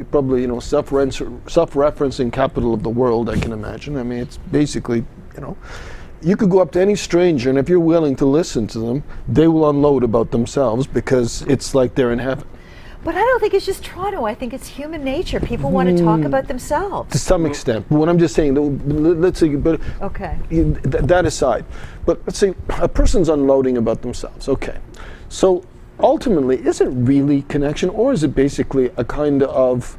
probably self-referencing capital of the world. I can imagine. I mean it's basically you could go up to any stranger, and if you're willing to listen to them, they will unload about themselves because it's like they're in heaven. But I don't think it's just Toronto. I think it's human nature. People want to talk about To themselves. some extent, but what I'm just saying, let's say, but Okay. that aside, but let's say a person's unloading about themselves. Okay, so ultimately, is it really connection, or is it basically a kind of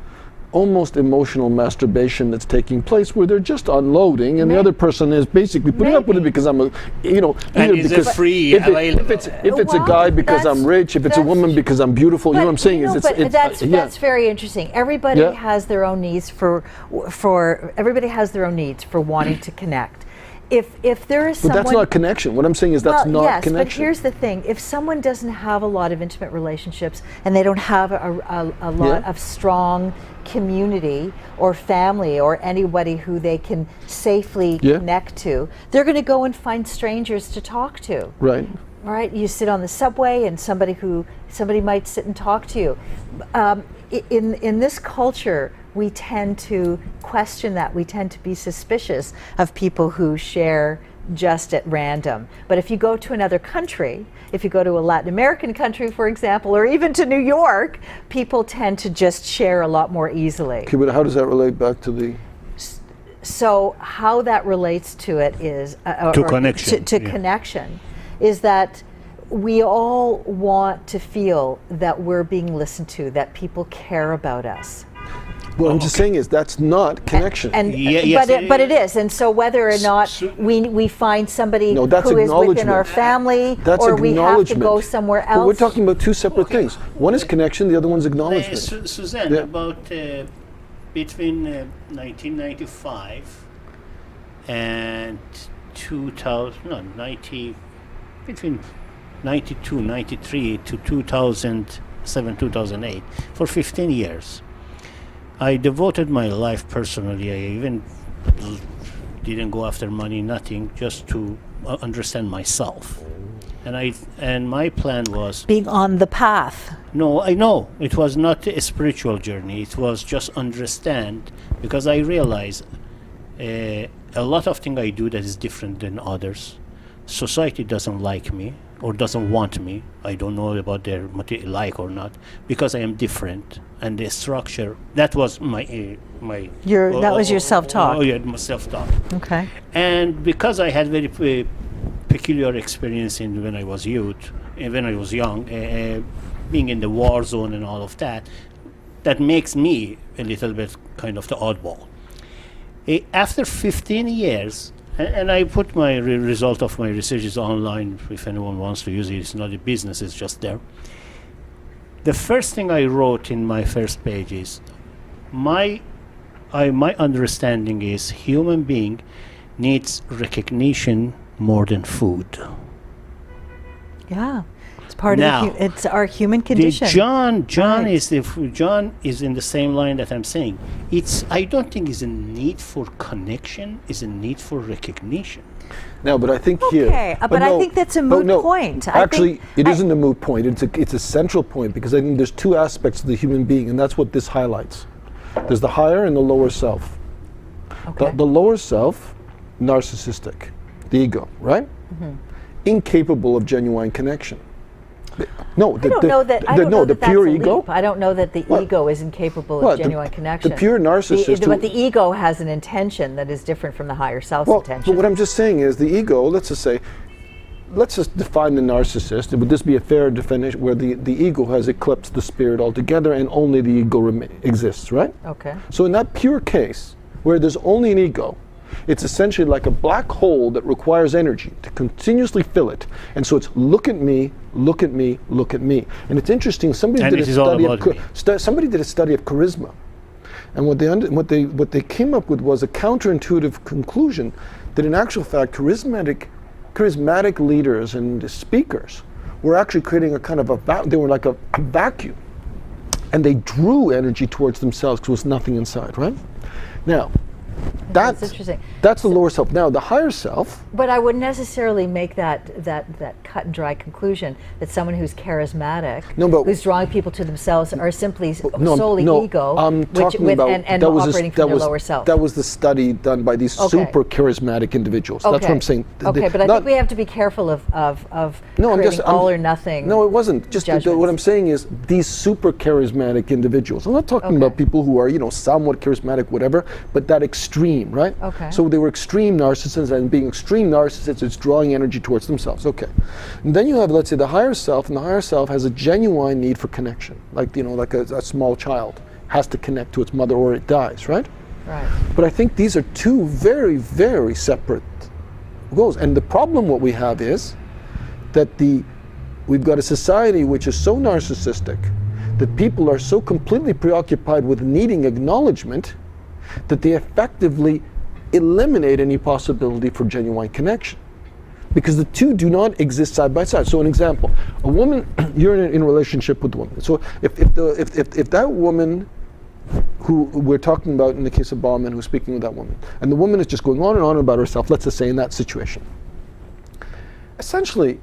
almost emotional masturbation that's taking place where they're just unloading, and the other person is basically putting up with it Maybe. because I'm a, And either is it because free, if available? it's a Well, guy because I'm that's- rich, if it's a that's- woman because I'm beautiful, you know what I'm saying? But that's very interesting. Everybody Yeah. has their own needs for everybody has their own needs for wanting to connect. If there is But someone, that's not connection. What I'm saying is that's not yes, connection. but here's the thing: if someone doesn't have a lot of intimate relationships and they don't have a lot Yeah. of strong community or family or anybody who they can safely Yeah. connect to, they're going to go and find strangers to talk to. Right. All right, you sit on the subway, and somebody might sit and talk to you. In this culture, we tend to question that. We tend to be suspicious of people who share just at random. But if you go to another country, if you go to a Latin American country, for example, or even to New York, people tend to just share a lot more easily. Okay, but how does that relate back to the? So how that relates to it is To connection, to yeah. connection is that we all want to feel that we're being listened to, that people care about us. What I'm just saying is that's not connection. And Yes, but it is. And so whether or not we find somebody No, that's who is within our acknowledgement. family, That's or we have to acknowledgement. go somewhere But we're else. talking about two separate things. One is connection, the other one's acknowledgement. Suzanne, Yeah. about between 1995 and 2000, no, 90, between 92, 93 to 2007, 2008, for 15 years. I devoted my life personally. I even didn't go after money, nothing, just to understand myself. And my plan was, being on the path. no, I know it was not a spiritual journey. It was just understand, because I realized a lot of things I do that is different than others. Society doesn't like me or doesn't want me. I don't know about their like or not, because I am different. And the structure, that was my That was your self-talk. Oh yeah, my self-talk. Okay. And because I had very peculiar experience when I was when I was young, being in the war zone and all of that, that makes me a little bit kind of the oddball. After 15 years, and I put my result of my researches online if anyone wants to use it. It's not a business, it's just there. The first thing I wrote in my first page is, my understanding is human being needs recognition more than food. Yeah. It's part Now, of it's our human condition. John Right. John is in the same line that I'm saying. I don't think it's a need for connection, it's a need for recognition. No, but I think here. Okay, but I think that's a moot point. Actually, it isn't a moot point. It's a central point, because I think there's two aspects of the human being, and that's what this highlights. There's the higher and the lower self. Okay. The lower self, narcissistic, the ego, right? Mm-hmm. Incapable of genuine connection. No, I don't know that the that's pure a ego. leap. I don't know that the What? ego is incapable What? of genuine connection. The pure narcissist. But the ego has an intention that is different from the higher self's Well, intention. but what I'm just saying is the ego, let's just define the narcissist. Would this be a fair definition where the ego has eclipsed the spirit altogether and only the ego exists, right? Okay. So in that pure case, where there's only an ego, it's essentially like a black hole that requires energy to continuously fill it. And so it's look at me, look at me, look at me. And it's interesting, somebody did a study of charisma. And what they came up with was a counterintuitive conclusion that in actual fact charismatic leaders and speakers were actually creating a kind of they were like a vacuum. And they drew energy towards themselves because there was nothing inside, right? Now, That's interesting. That's the lower self. Now, the higher self. But I wouldn't necessarily make that cut and dry conclusion that someone who's charismatic, who's drawing people to themselves, are simply solely ego, and operating from their lower self. That was the study done by these super charismatic individuals. That's what I'm saying. Okay, but I think we have to be careful of creating all or nothing. No, it wasn't. Just what I'm saying is these super charismatic individuals. I'm not talking about people who are somewhat charismatic, whatever, but that extreme, right? Okay. So they were extreme narcissists, and being extreme narcissists, it's drawing energy towards themselves. Okay. And then you have, let's say, the higher self, and the higher self has a genuine need for connection, like a small child has to connect to its mother or it dies, right? Right. But I think these are two very, very separate goals. And the problem what we have is that we've got a society which is so narcissistic that people are so completely preoccupied with needing acknowledgement that they effectively eliminate any possibility for genuine connection, because the two do not exist side by side. So an example, a woman, you're in a relationship with a woman. So if that woman who we're talking about in the case of Bauman, who's speaking with that woman, and the woman is just going on and on about herself, let's just say in that situation, essentially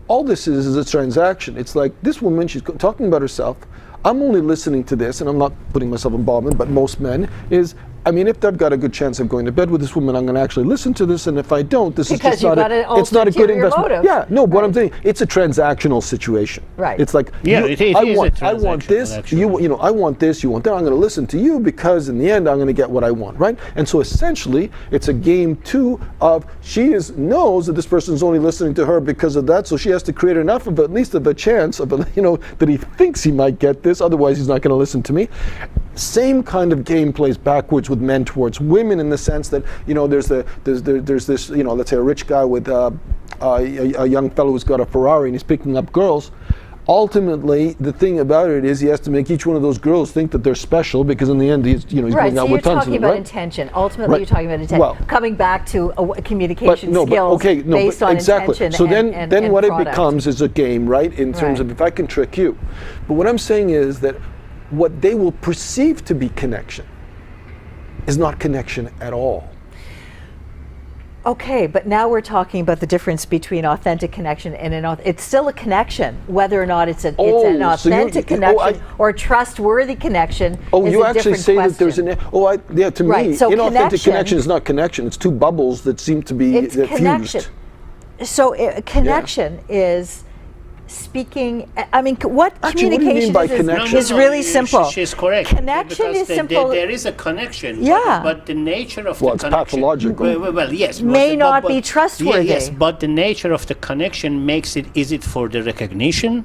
all this is a transaction. It's like this woman, she's talking about herself. I'm only listening to this, and I'm not putting myself in Bauman, but most men is, if I've got a good chance of going to bed with this woman, I'm going to actually listen to this, and if I don't, it's not a good investment. Motive. Yeah, no, what I'm saying, it's a transactional situation. Right. It's like, I want this, I want this, you want that, I'm going to listen to you because in the end I'm going to get what I want, right? And so essentially, it's a game too of she knows that this person is only listening to her because of that, so she has to create enough of at least of a chance of that he thinks he might get this, otherwise he's not going to listen to me. Same kind of game plays backwards with men towards women, in the sense that there's this let's say a rich guy with a young fellow who's got a Ferrari and he's picking up girls. Ultimately, the thing about it is he has to make each one of those girls think that they're special, because in the end he's going out with tons of them. Right, so you're talking about intention. Ultimately, you're talking about intent. Coming back to communication skills based on intention. So then and what product. It becomes is a game, right? In terms of if I can trick you. But what I'm saying is that what they will perceive to be connection is not connection at all. Okay, but now we're talking about the difference between authentic connection and it's still a connection, whether or not it's an authentic connection or trustworthy connection. Oh, is you a actually different say question. that there's an to Right, me, so inauthentic connection is not connection. It's two bubbles that seem to be It's connection. fused. So connection is speaking. I mean, what Actually, what do you communication mean by is, connection? is really simple. She's correct. Connection because is simple. There is a connection. Yeah. But the nature of Well, the it's connection. pathological. Well, yes. May not be trustworthy. Yes, but the nature of the connection makes it. Is it for the recognition,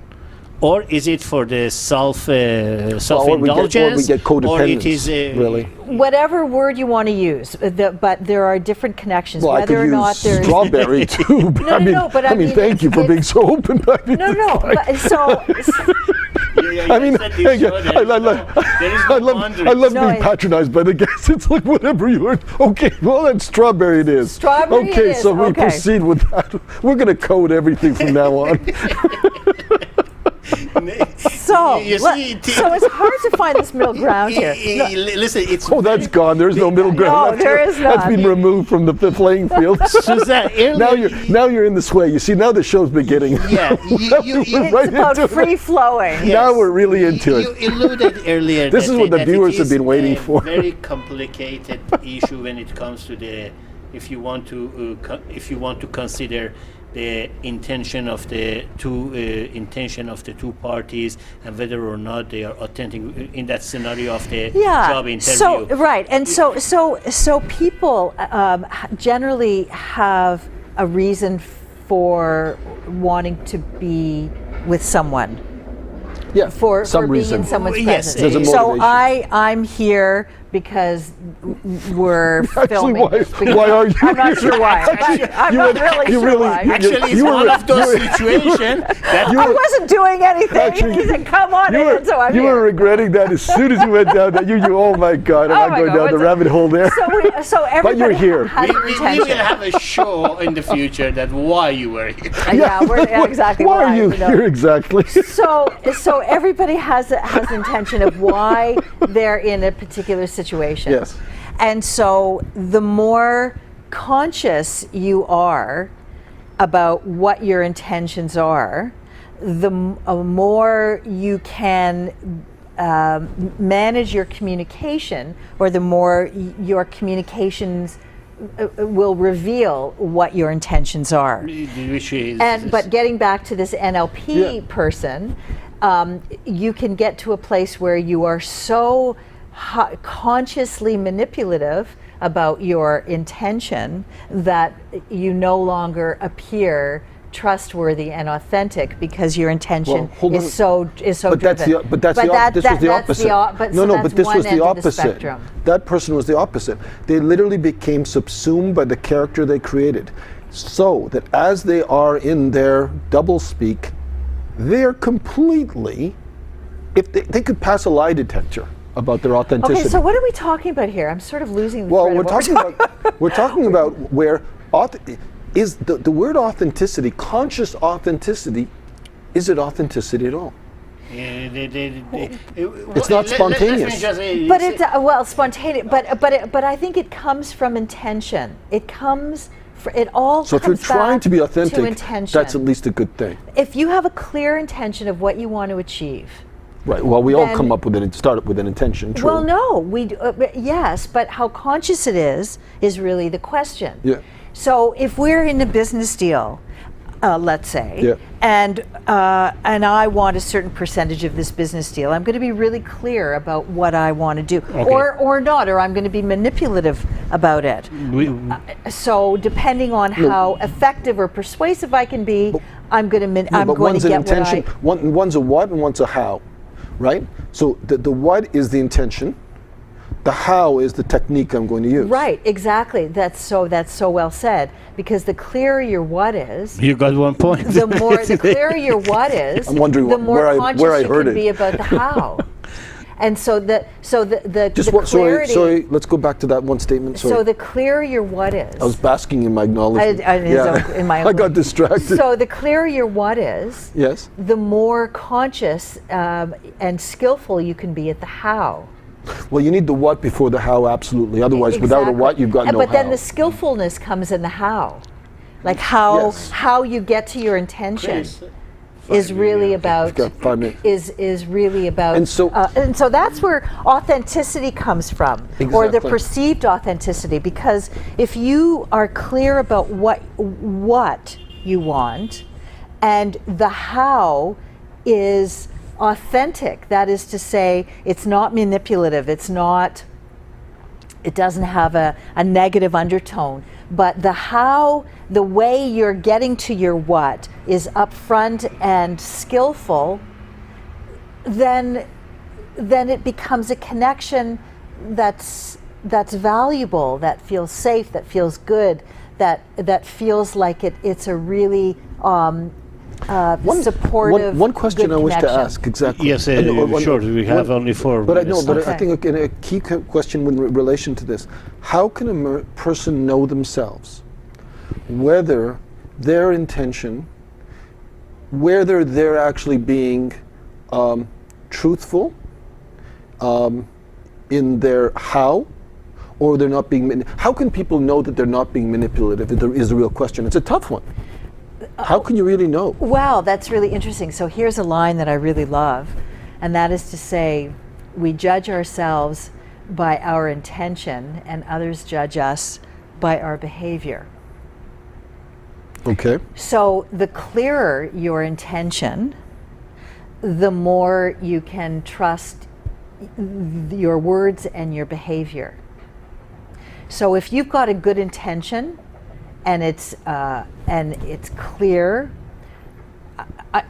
or is it for the self-indulgence, or we get or it codependence, is really. Whatever word you want to use, but there are different connections. Well, whether I or could not use there's strawberry too. But No, but I mean, thank you for it's- being so open. But so I mean, I love No, being patronized by the guests. It's like whatever you heard. Okay, well then strawberry it is. Strawberry okay, it is, so we okay. proceed with that. We're going to code everything from now on. so You let- see, so it's hard to find this middle ground here. Listen, it's Oh, that's gone. There's no middle ground. No, there is That's not. been removed from the playing field. Suzanne, now you're in the sway. You see, now the show's beginning. Yeah, We're It's right about into it. free flowing. Now we're really into You it. alluded earlier. This is what the that viewers it have is been waiting a for. Very complicated issue when it comes to if you want to consider the intention of the two parties and whether or not they are authentic in that scenario of the job interview. So right, and so people generally have a reason for wanting to be with someone. Yeah, For some being reason. in someone's Yes, presence. there's a So motivation. I'm here because we're Actually, filming. why are you I'm not here? sure why. I'm you not would- really you sure really- why. you- Actually, it's you were- one of those you were- situations that you I were- wasn't doing anything. Actually, He said, "Come on in," so I'm you here. were regretting that as soon as you went down that you oh my God, I'm Oh not my going God, down the what's rabbit hole there. So everybody you're here. has we an will intention. have a show in the future that why you were here. Exactly. Why are you know. here exactly? So everybody has intention of why they're in a particular situation. Yes. And so the more conscious you are about what your intentions are, the more you can manage your communication, or the more your communications will reveal what your intentions are. Which is But getting back to this NLP person, you can get to a place where you are so consciously manipulative about your intention that you no longer appear trustworthy and authentic because your intention is so But driven. this was the opposite. But this was the opposite. That person was the opposite. They literally became subsumed by the character they created, so that as they are in their double speak, they're completely. If they could pass a lie detector about their authenticity. Okay, so what are we talking about here? I'm sort of losing the Well, thread we're of what talking about where is the word authenticity, conscious authenticity, is it authenticity at all? It's not spontaneous. But it's spontaneous. But I think it comes from intention. It comes. It all So if you're comes trying back to be authentic, intention. that's at least a good thing. If you have a clear intention of what you want to achieve. Right. Well, we all Then- come up with start with an intention. True. Well, no, yes, but how conscious it is really the question. Yeah. So if we're in a business deal, let's say, Yeah. and I want a certain percentage of this business deal, I'm going to be really clear about what I want to do, or not, or I'm going to be manipulative about it. So depending on how effective or persuasive I can be, I'm going to get intention. what I. One's a what and one's a how, right? So the what is the intention. The how is the technique I'm going to use. Right, exactly. That's so well said. Because the clearer your what is, You got 1 point. the clearer your what is, I'm wondering the more conscious where I you heard can it. be about the how. And so the Just the what? clarity. Sorry. Let's go back to that one statement. Sorry. So the clearer your what is. I was basking in my acknowledgement. in my own I got way. distracted. So the clearer your what is, Yes. the more conscious and skillful you can be at the how. Well, you need the what before the how, absolutely. Otherwise, without a Exactly. what, you've got no But then how. the skillfulness comes in the how. Like how Yes. how you get to your intention Chris, is really about You've got 5 minutes. is really about And so- and so that's where authenticity comes from, or the Exactly. perceived authenticity, because if you are clear about what you want and the how is authentic, that is to say it's not manipulative, it doesn't have a negative undertone, but the how, the way you're getting to your what is upfront and skillful, then it becomes a connection that's valuable, that feels safe, that feels good, that feels like it's a really supportive. One question good I wish to connection. ask, exactly. Yes, And sure. We have only 4 But I minutes. know, but I Okay. think a key question in relation to this: how can a person know themselves whether their intention, whether they're actually being truthful in their how, or they're not being? How can people know that they're not being manipulative? Is the real question. It's a tough one. How can you really know? Wow, that's really interesting. So here's a line that I really love, and that is to say, we judge ourselves by our intention, and others judge us by our behavior. Okay. So the clearer your intention, the more you can trust your words and your behavior. So if you've got a good intention, and it's clear,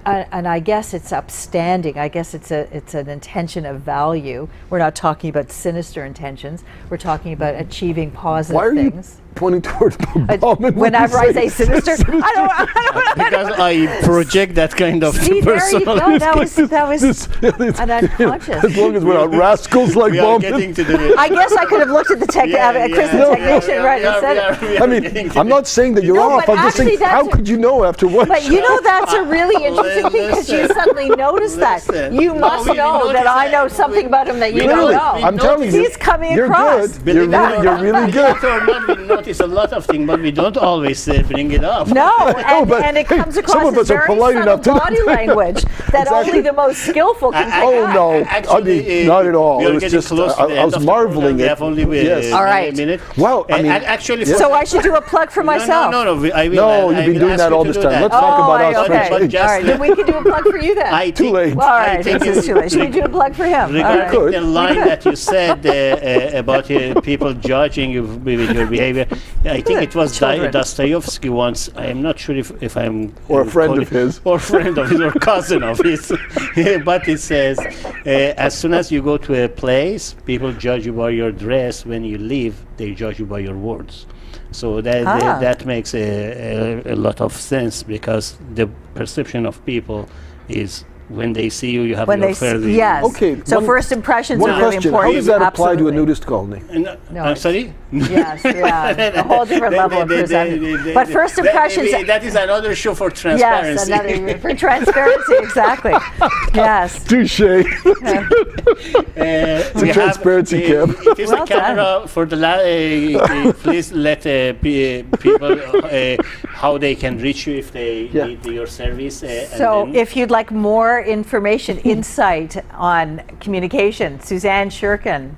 and I guess it's upstanding. I guess it's an intention of value. We're not talking about sinister intentions. We're talking about achieving positive Why are you things. pointing towards Bob? Whenever I say sinister, I don't Because I project that kind of see. There you go. personality. That was an unconscious. As long as we're not rascals like We are Bob. getting to the... I guess I could have looked at the Chris the technician, right, and said it. I mean, I'm not saying that you're No, off. but I'm just saying, actually how that's a- could you know after what? But you know that's a really interesting thing, because you Listen. suddenly noticed that. Listen. You No, must we know that noticed I know that. something about him that you Clearly, don't know. I'm telling you, He's coming you're across. good. You're really good. Or not, we notice a lot of things, but we don't always bring it up. No, but and it comes some across of as us are very polite subtle enough to not body do that. language that Exactly. only the most skillful can pick Oh up. no! I Actually, mean, not at all. We It are was getting just close to the I end was of the marveling program. We at. have only Yes. All right. a minute. Well, I mean, actually, yes. So I should do a plug for myself. No. I will, No, you've I been will doing ask that you all to this do time. that. Let's talk about us okay. for a change. All right, then we can do a plug for you then. I Too think, late. Well, all right, think this is too late. Should we do a plug for him? All right. Regarding the Good. line that you said about people judging you with your behavior, I think it was Children. Dostoevsky once. I am not sure if I'm... Or a friend calling- of his. Or friend of his, or cousin of his. But it says, as soon as you go to a place, people judge you by your dress. When you leave, they judge you by your words. So that makes a lot of sense, because the perception of people is when they see you, you have When your they fair see, yes. Okay, So one- first impressions One are really question: important. how does that apply to a Absolutely. nudist colony? No, I'm it's- sorry? Yes, yeah, a whole different level of perception. But first impressions. That is another show for Yes, transparency. another for transparency, exactly. Yes. Touche. It's a transparency camp. It is Well a camera for the please let people how they can reach you if they Yeah. need your service. So and then if you'd like more information, insight on communication, Suzanne Sherkin,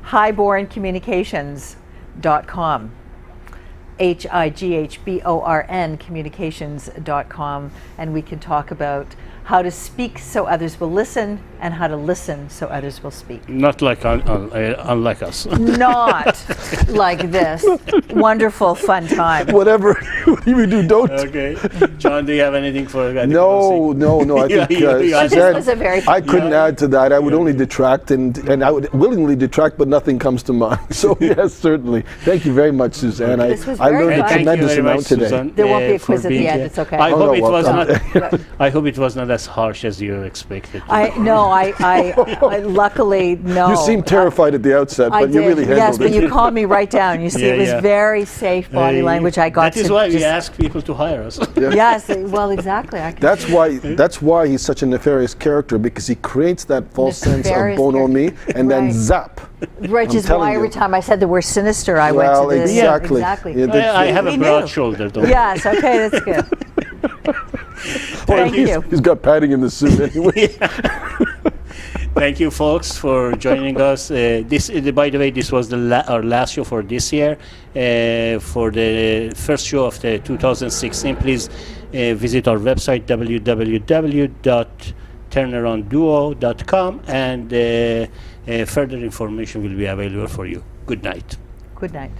highborncommunications.com. HIGHBORN communications.com, and we can talk about how to speak so others will listen, and how to listen so others will speak. not like unlike us. Not like this. Wonderful, fun time. Whatever you do, don't. Okay, John, do you have anything for? No. I Yeah, think yeah, yeah. This Suzanne, was a very I couldn't add to that. I would only detract, and I would willingly detract, but nothing comes to mind. So yes, certainly. Thank you very much, Suzanne. This was I very learned a fun. Thank you tremendous very amount much, today. Susan, There won't be a for quiz at the being end, here. it's okay. I Oh, hope no, it was welcome. not. I hope it was not as harsh as you expected. I luckily no. You seemed terrified at the outset, I but you did. really Yes, handled but it. you calmed me right down. You see, Yeah, it was yeah. very safe body language. I got That is to why we just- ask people to hire us. Yes, well, exactly. I can That's why he's such a nefarious character, because he creates that false sense of Nefarious bonhomie, and then Right. zap, Which I'm is telling why every you. time I said the word sinister, I Well, went to the exactly. exactly. Yeah, that's I it. have We a broad knew. shoulder, though. Yes. Okay, that's good. Thank you. He's got padding in the suit anyway. Thank you, folks, for joining us. By the way, this was our last show for this year. For the first show of the 2016, please visit our website www.turnaroundduo.com, and further information will be available for you. Good night. Good night.